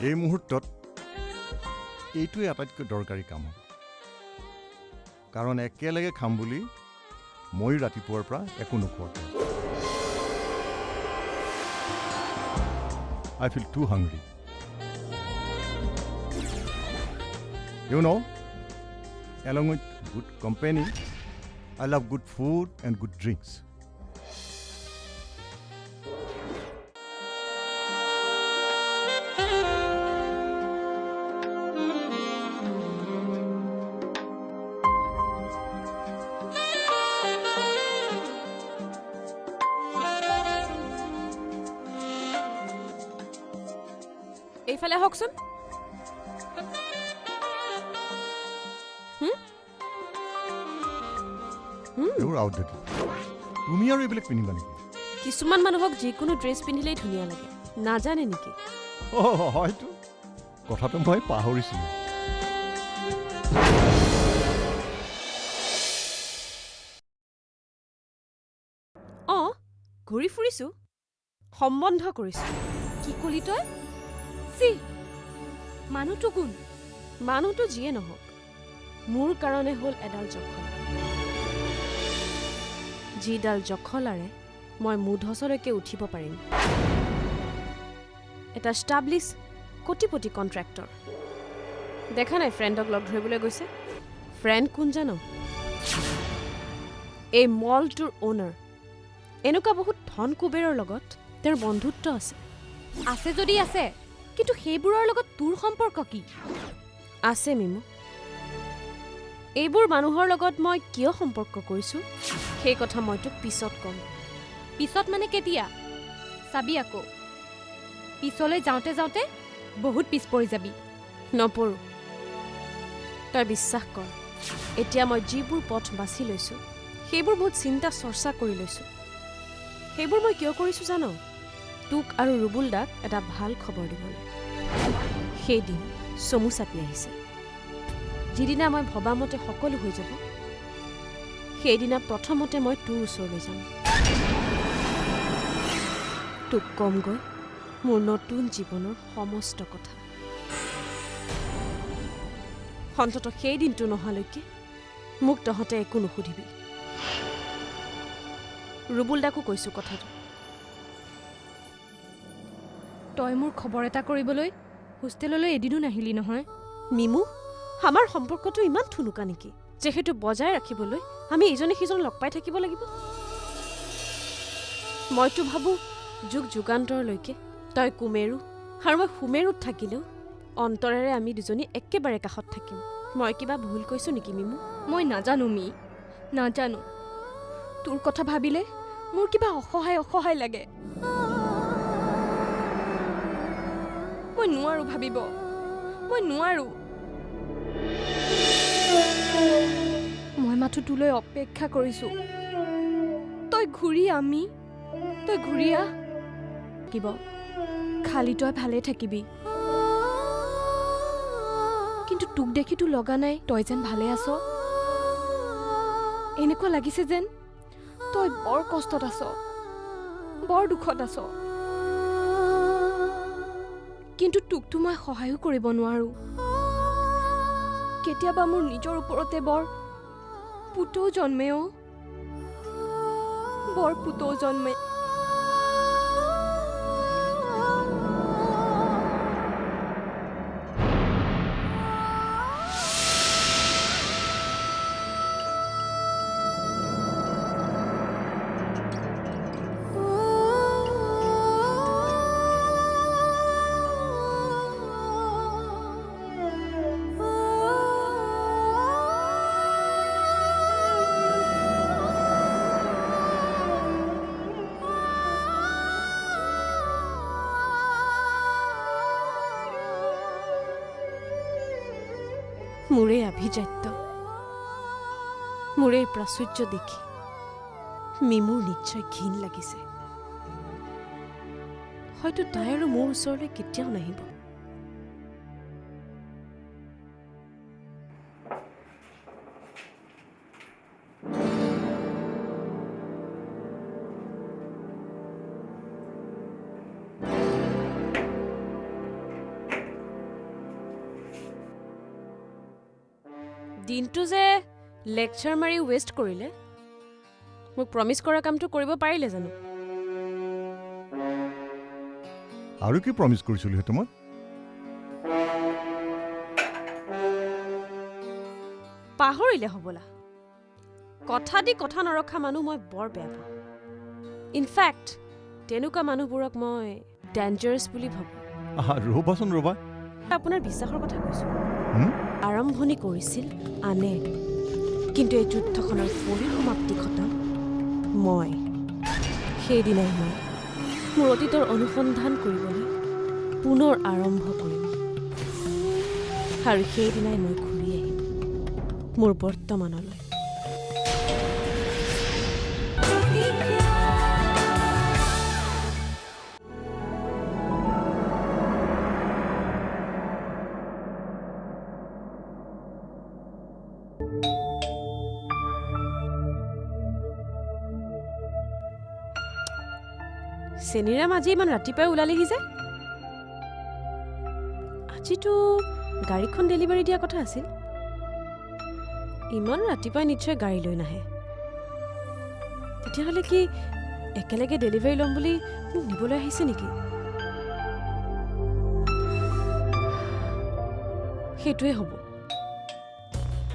এই মুহূৰ্তত এইটোৱে আটাইতকৈ দৰকাৰী কাম হ'ব কাৰণ একেলগে খাম বুলি মই ৰাতিপুৱাৰ পৰা একো নোখোৱাকৈ I feel too hungry. You know, along with good company, I love good food and good drinks. এইফালে হকচোন You're outdated. তুমি আৰু এইবিলাক পিন্ধিবা নেকি? কিছুমান মানুহক যিকোনো ড্ৰেছ পিন্ধিলেই ধুনীয়া লাগে নাজানে নেকি হয়তো কথাটো মই পাহৰিছিলোঁ ঘূৰি ফুৰিছো সম্বন্ধ কৰিছো কি কলি তই চি মানুহটো কোন মানুহটো যিয়ে নহওক মোৰ কাৰণে হ'ল এডাল জখলা যিডাল জখলাৰে মই মুধচলৈকে উঠিব পাৰিম এটা ষ্টাব্লিছ কোটিপতি কণ্ট্ৰেক্টৰ দেখা নাই ফ্ৰেণ্ডক লগ ধৰিবলৈ গৈছে ফ্ৰেণ্ড কোন জানো এই মলটোৰ অ'নাৰ এনেকুৱা বহুত ধন কুবেৰৰ লগত তেওঁৰ বন্ধুত্ব আছে আছে যদি আছে কিন্তু সেইবোৰৰ লগত তোৰ সম্পৰ্ক কি আছে মিমু এইবোৰ মানুহৰ লগত মই কিয় সম্পৰ্ক কৰিছো সেই কথা মই তোক পিছত ক'ম পিছত মানে কেতিয়া চাবি আকৌ পিছলৈ যাওঁতে যাওঁতে বহুত পিছ পৰি যাবি নপৰো তই বিশ্বাস কৰ এতিয়া মই যিবোৰ পথ বাছি লৈছো সেইবোৰ বহুত চিন্তা চৰ্চা কৰি লৈছো সেইবোৰ মই কিয় কৰিছো জানো তোক আৰু ৰুবুল দাক এটা ভাল খবৰ দিবলৈ সেইদিন চমু চাপি আহিছে যিদিনা মই ভবামতে সকলো হৈ যাব সেইদিনা প্ৰথমতে মই তোৰ ওচৰলৈ যাম তোক কমগৈ মোৰ নতুন জীৱনৰ সমস্ত কথা অন্ততঃ সেই দিনটো নহালৈকে মোক তহঁতে একো নুসুধিবি ৰুবুল দাকো কৈছো কথাটো তই মোৰ খবৰ এটা কৰিবলৈ হোষ্টেললৈ এদিনো নাহিলি নহয় মিমু আমাৰ সম্পৰ্কটো ইমান থুনুকা নেকি যেহেতু বজাই ৰাখিবলৈ আমি ইজনে সিজন লগ পাই থাকিব লাগিব মইতো ভাবোঁ যুগ যুগান্তৰলৈকে তই কুমেৰু আৰু মই সুমেৰুত থাকিলেও অন্তৰেৰে আমি দুজনী একেবাৰে কাষত থাকিম মই কিবা ভুল কৈছো নেকি মিমু মই নাজানো নাজানো তোৰ কথা ভাবিলে মোৰ কিবা অসহায় লাগে মই নোৱাৰো ভাবিব মই নোৱাৰো মই মাথো তোলৈ অপেক্ষা কৰিছো তই ঘূৰি আহ কিব খালি তই ভালে থাকিবি কিন্তু তোক দেখি তো লগা নাই তই যেন ভালে আছ এনেকুৱা লাগিছে যেন তই বৰ কষ্টত আছ বৰ দুখত আছ কিন্তু তোকতো মই সহায়ো কৰিব নোৱাৰো কেতিয়াবা মোৰ নিজৰ ওপৰতে বৰ পুতৌ জন্মে মোৰে আভিজাত্য মোৰে প্ৰাচুৰ্য দেখি মিমুৰ নিশ্চয় ঘিণ লাগিছে হয়তো তাই আৰু মোৰ ওচৰলৈ কেতিয়াও নাহিব দিনটো যে লেকচাৰ মাৰি ৱেষ্ট কৰিলে মোক প্ৰমিছ কৰা কামটো কৰিব পাৰিলে জানো আৰু কি প্ৰমিছ কৰিছিলোঁ সেইটো মই পাহৰিলে হ'বলা কথা দি কথা নৰখা মানুহ মই বৰ বেয়া পাওঁ ইনফেক্ট তেনেকুৱা মানুহবোৰক মই ডেঞ্জাৰাছ বুলি ভাবোঁ ৰ'বাচোন ৰ'বা আপোনাৰ বিশ্বাসৰ কথা কৈছোঁ হুম? আৰম্ভণি কৰিছিল আনে কিন্তু এই যুদ্ধখনৰ পৰিসমাপ্তি ঘটা মই সেইদিনাই মই মোৰ অতীতৰ অনুসন্ধান কৰিবলৈ পুনৰ আৰম্ভ কৰিম আৰু সেইদিনাই মই ঘূৰি আহিম মোৰ বৰ্তমানলৈ চেনিৰাম আজি ইমান ৰাতিপুৱাই ওলালেহি যে আজিতো গাড়ীখন ডেলিভাৰী দিয়া কথা আছিল ইমান ৰাতিপুৱাই নিশ্চয় গাড়ী লৈ নাহে তেতিয়াহ'লে কি একেলগে ডেলিভাৰী ল'ম বুলি মোক নিবলৈ আহিছে নেকি সেইটোৱে হ'ব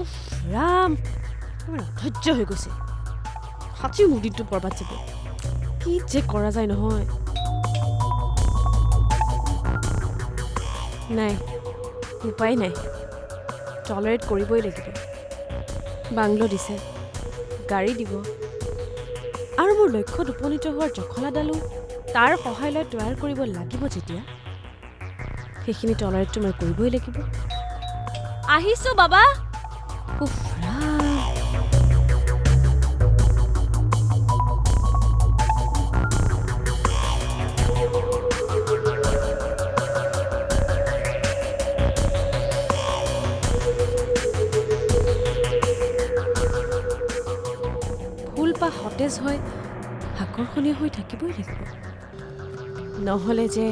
উফ ৰাম আমাৰ অধৈৰ্য হৈ গৈছে সাঁচি মোৰ দিনটো বৰবাদ যাব কি যে কৰা যায় নহয় নাই উপায় নাই টলাৰেট কৰিবই লাগিব বাংলো দিছে গাড়ী দিব আৰু মোৰ লক্ষ্যত উপনীত হোৱাৰ জখলাডালো তাৰ সহায় লৈ তৈয়াৰ কৰিব লাগিব যেতিয়া সেইখিনি টলাৰেটটো মই কৰিবই লাগিব আহিছোঁ বাবা উফ ৰাম ফুলপাহ সতেজ হয় আকৰ্ষণীয় হৈ থাকিবই লাগিব নহ'লে যে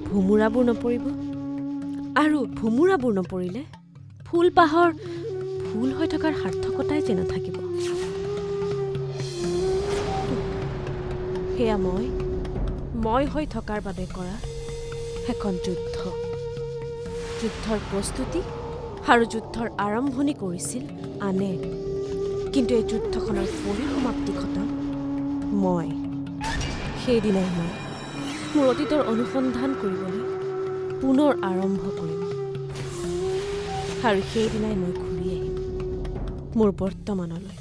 ভোমোৰাবোৰ নপৰিব আৰু ভোমোৰাবোৰ নপৰিলে ফুলপাহৰ ফুল হৈ থকাৰ সাৰ্থকতাই যে নাথাকিব সেয়া মই হৈ থকাৰ বাবে কৰা এখন যুদ্ধৰ প্ৰস্তুতি আৰু যুদ্ধৰ আৰম্ভণি কৰিছিল আনে কিন্তু এই যুদ্ধখনৰ পৰিসমাপ্তি ঘটা মই সেইদিনাই মই মোৰ অতীতৰ অনুসন্ধান কৰিবলৈ পুনৰ আৰম্ভ কৰিম আৰু সেইদিনাই মই ঘূৰি আহিম মোৰ বৰ্তমানলৈ